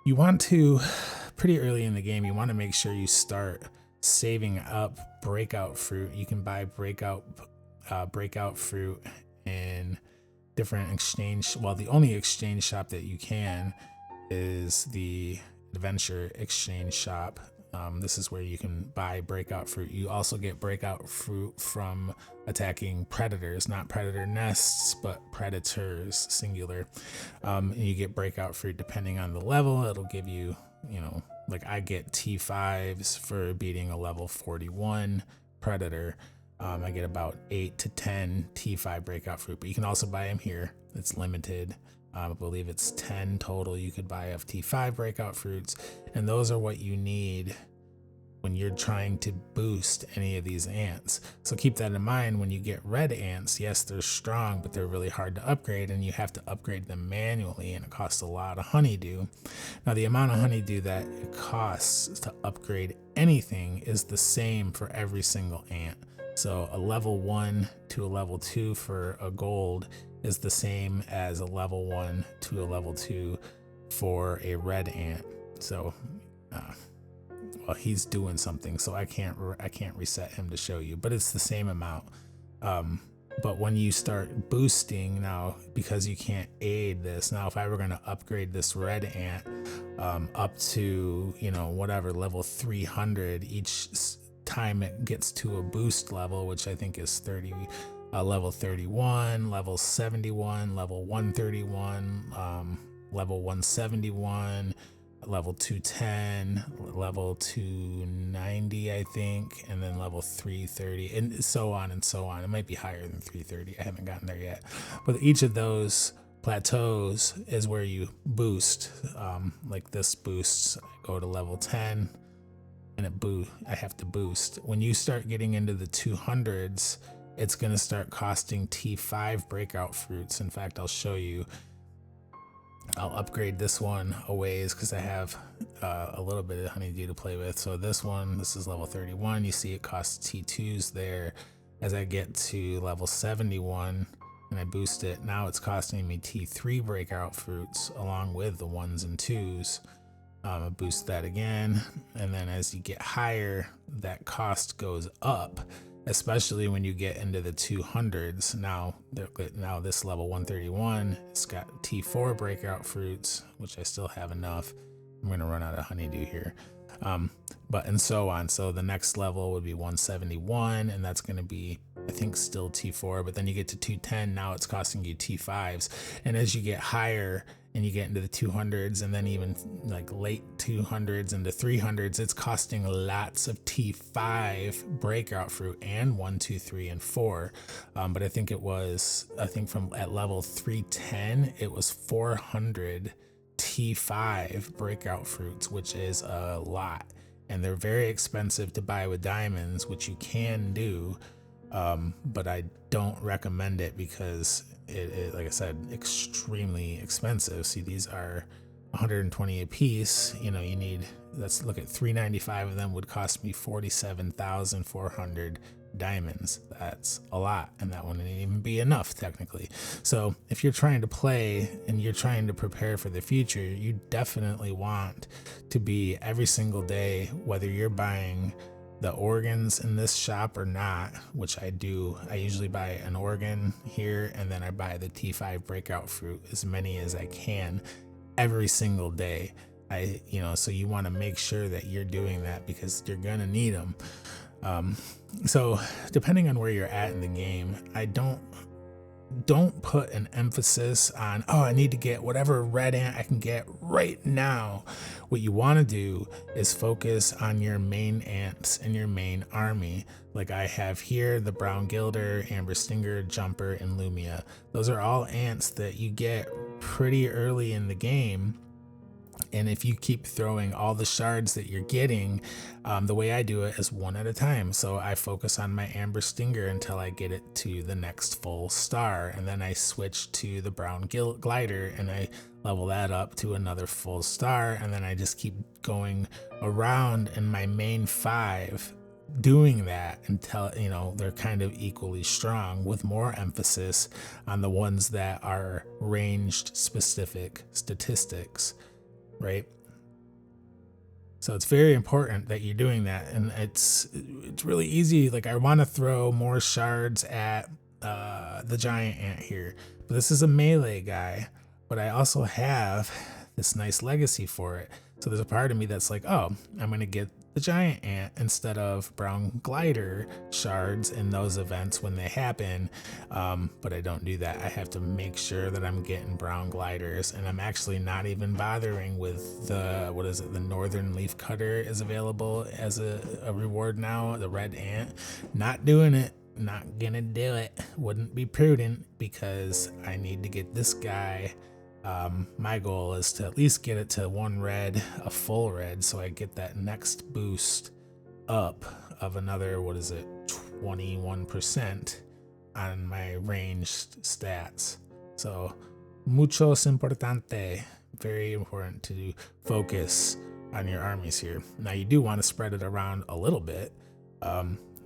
You want to, pretty early in the game, you want to make sure you start saving up breakout fruit. You can buy breakout fruit in different exchange. Well, the only exchange shop that you can is the adventure exchange shop. This is where you can buy breakout fruit. You also get breakout fruit from attacking predators, not predator nests, but predators, singular. And you get breakout fruit depending on the level. It'll give you, like I get T5s for beating a level 41 predator. I get about 8 to 10 T5 breakout fruit, but you can also buy them here. It's limited. I believe it's 10 total you could buy of T5 breakout fruits, and those are what you need when you're trying to boost any of these ants. So keep that in mind when you get red ants. Yes, they're strong, but they're really hard to upgrade, and you have to upgrade them manually, and it costs a lot of honeydew. Now, the amount of honeydew that it costs to upgrade anything is the same for every single ant. So a level 1 to a level 2 for a gold is the same as a level 1 to a level 2 for a red ant. So well, he's doing something, so I can't reset him to show you, but it's the same amount. But when you start boosting now, because you can't aid this, now if I were going to upgrade this red ant up to whatever level 300 each time it gets to a boost level, which I think is level 31, level 71, level 131, level 171, level 210, level 290, I think, and then level 330, and so on and so on. It might be higher than 330. I haven't gotten there yet. But each of those plateaus is where you boost. Like this boosts, I go to level 10, and I have to boost. When you start getting into the 200s, it's going to start costing T5 breakout fruits. In fact, I'll show you. I'll upgrade this one a ways because I have a little bit of honeydew to play with. So this is level 31. You see it costs T2s there. As I get to level 71 and I boost it, now it's costing me T3 breakout fruits along with the 1s and 2s. I boost that again, and then as you get higher, that cost goes up, especially when you get into the 200s. Now this level 131, it's got T4 breakout fruits, which I still have enough. I'm going to run out of honeydew here. But and so on. So the next level would be 171, and that's going to be, I think, still T4, but then you get to 210, now it's costing you T5s. And as you get higher and you get into the 200s, and then even like late 200s into 300s, it's costing lots of T5 breakout fruit and 1, 2, 3, and 4. But I think from at level 310, it was 400 T5 breakout fruits, which is a lot. And they're very expensive to buy with diamonds, which you can do. But I don't recommend it because it, like I said, extremely expensive. See, these are 120 a piece. Let's look at 395 of them would cost me 47,400 diamonds. That's a lot, and that wouldn't even be enough technically. So if you're trying to play and you're trying to prepare for the future, you definitely want to be every single day, whether you're buying the organs in this shop or not, which I do. I usually buy an organ here, and then I buy the T5 breakout fruit, as many as I can every single day. So you want to make sure that you're doing that because you're gonna need them. So depending on where you're at in the game, I don't put an emphasis on, I need to get whatever red ant I can get right now. What you want to do is focus on your main ants and your main army. Like I have here, the brown gilder, amber stinger, jumper, and lumia. Those are all ants that you get pretty early in the game. And if you keep throwing all the shards that you're getting, the way I do it is one at a time. So I focus on my amber stinger until I get it to the next full star. And then I switch to the brown glider and I level that up to another full star. And then I just keep going around in my main 5, doing that until they're kind of equally strong, with more emphasis on the ones that are ranged specific statistics. Right? So it's very important that you're doing that, and it's really easy. Like I want to throw more shards at the giant ant here, but this is a melee guy. But I also have this nice legacy for it. So there's a part of me that's like, oh, I'm gonna get the giant ant instead of brown glider shards in those events when they happen. But I don't do that. I have to make sure that I'm getting brown gliders, and I'm actually not even bothering with the, what is it, the northern leaf cutter is available as a reward now, the red ant. Not doing it. Not gonna do it. Wouldn't be prudent because I need to get this guy. My goal is to at least get it to one red, a full red, so I get that next boost up of another, what is it, 21% on my ranged stats. So, muchos importante, very important to focus on your armies here. Now, you do want to spread it around a little bit.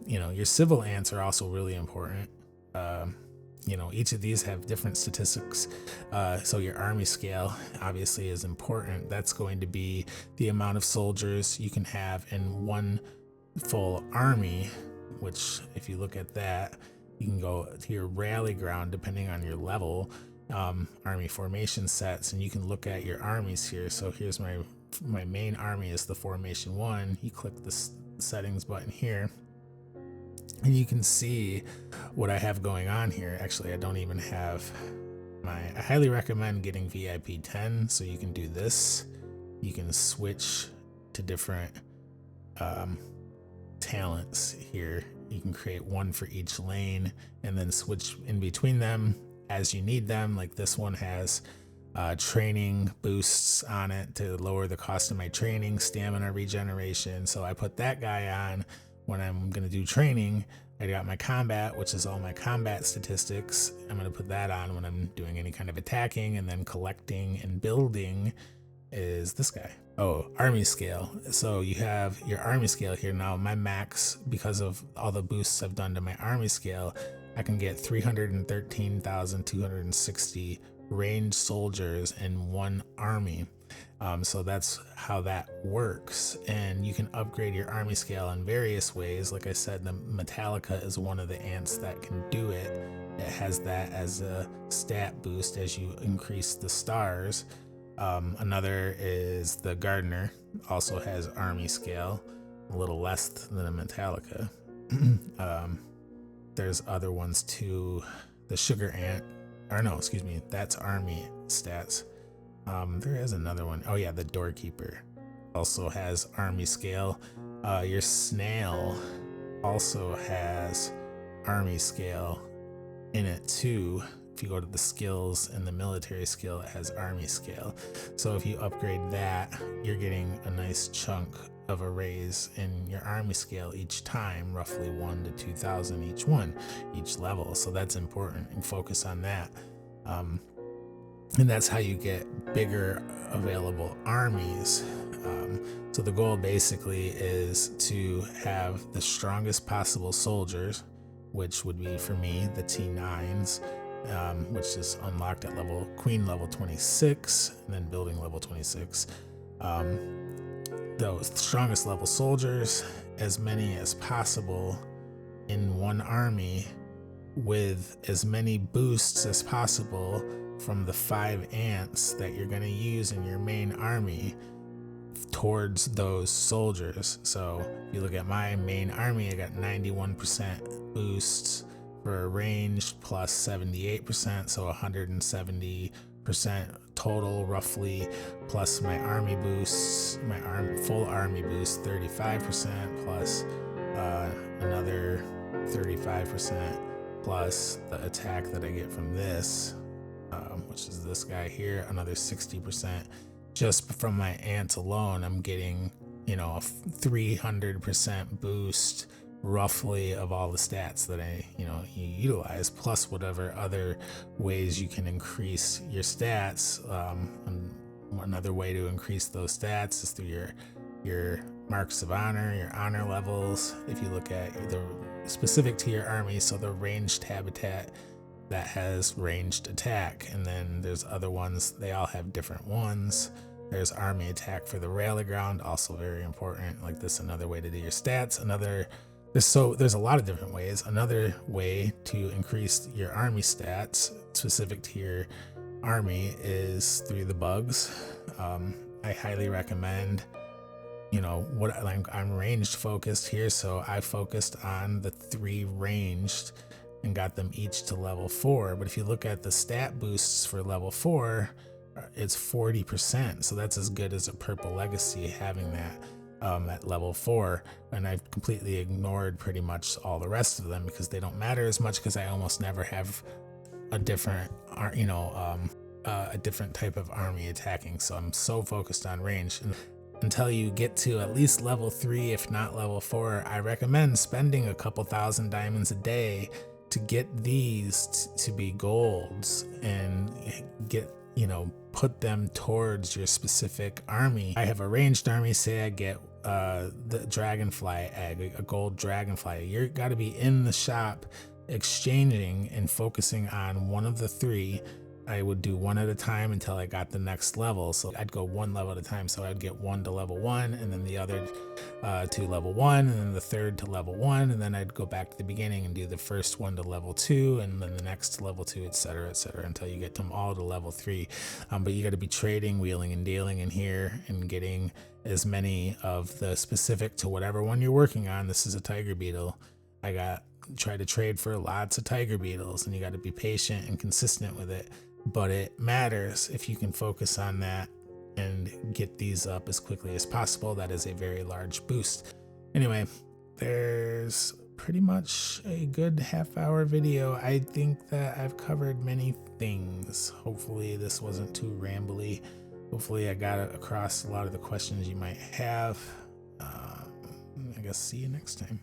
Your civil ants are also really important. Each of these have different statistics. So your army scale obviously is important. That's going to be the amount of soldiers you can have in one full army, which if you look at that, you can go to your rally ground depending on your level, army formation sets, and you can look at your armies here. So here's my main army is the formation 1. You click the settings button here, and you can see what I have going on here. Actually, I don't even have I highly recommend getting VIP 10, so you can do this. You can switch to different talents here. You can create one for each lane and then switch in between them as you need them. Like this one has training boosts on it to lower the cost of my training, stamina regeneration. So I put that guy on when I'm going to do training. I got my combat, which is all my combat statistics. I'm going to put that on when I'm doing any kind of attacking, and then collecting and building is this guy. Oh, army scale. So you have your army scale here. Now my max, because of all the boosts I've done to my army scale, I can get 313,260 ranged soldiers in one army. So that's how that works, and you can upgrade your army scale in various ways. Like I said, the Metallica is one of the ants that can do it. It has that as a stat boost as you increase the stars. Another is the Gardener, also has army scale, a little less than a Metallica. There's other ones too. The Sugar Ant, or no, excuse me, that's army stats. There is another one. Oh yeah, the Doorkeeper also has army scale. Your Snail also has army scale in it too. If you go to the skills and the military skill, it has army scale. So if you upgrade that, you're getting a nice chunk of a raise in your army scale each time, roughly 1 to 2,000 each level. So that's important, and focus on that. And that's how you get bigger available armies. So the goal basically is to have the strongest possible soldiers, which would be for me the T9s, which is unlocked at Queen level 26, and then building level 26. Those strongest level soldiers, as many as possible in one army, with as many boosts as possible from the 5 ants that you're going to use in your main army towards those soldiers. So if you look at my main army, I got 91% boosts for ranged plus 78%, so 170% total roughly, plus my army boosts, my full army boost 35%, plus another 35%, plus the attack that I get from this, which is this guy here, another 60%. Just from my ants alone, I'm getting, a 300% boost roughly of all the stats that you utilize, plus whatever other ways you can increase your stats. And another way to increase those stats is through your marks of honor, your honor levels. If you look at the specific to your army, so the ranged habitat, that has ranged attack, and then there's other ones, they all have different ones. There's army attack for the rally ground, also very important. Like this, another way to do your stats. There's a lot of different ways. Another way to increase your army stats specific to your army is through the bugs. I highly recommend, I'm ranged focused here, so I focused on the 3 ranged and got them each to level 4. But if you look at the stat boosts for level 4, it's 40%. So that's as good as a purple legacy having that at level 4. And I've completely ignored pretty much all the rest of them because they don't matter as much, because I almost never have a different, a different type of army attacking. So I'm so focused on range. And until you get to at least level 3, if not level 4, I recommend spending a couple thousand diamonds a day to get these to be golds and get, put them towards your specific army. I have a ranged army. Say I get the dragonfly egg, a gold dragonfly. You got to be in the shop exchanging and focusing on one of the 3. I would do one at a time until I got the next level. So I'd go one level at a time. So I'd get one to level 1, and then the other to level 1, and then the third to level 1, and then I'd go back to the beginning and do the first one to level 2, and then the next to level 2, etc., until you get them all to level 3. But you got to be trading, wheeling and dealing in here, and getting as many of the specific to whatever one you're working on. This is a tiger beetle. Try to trade for lots of tiger beetles, and you got to be patient and consistent with it. But it matters if you can focus on that and get these up as quickly as possible. That is a very large boost. Anyway, there's pretty much a good half-hour video. I think that I've covered many things. Hopefully this wasn't too rambly. Hopefully I got across a lot of the questions you might have. I guess see you next time.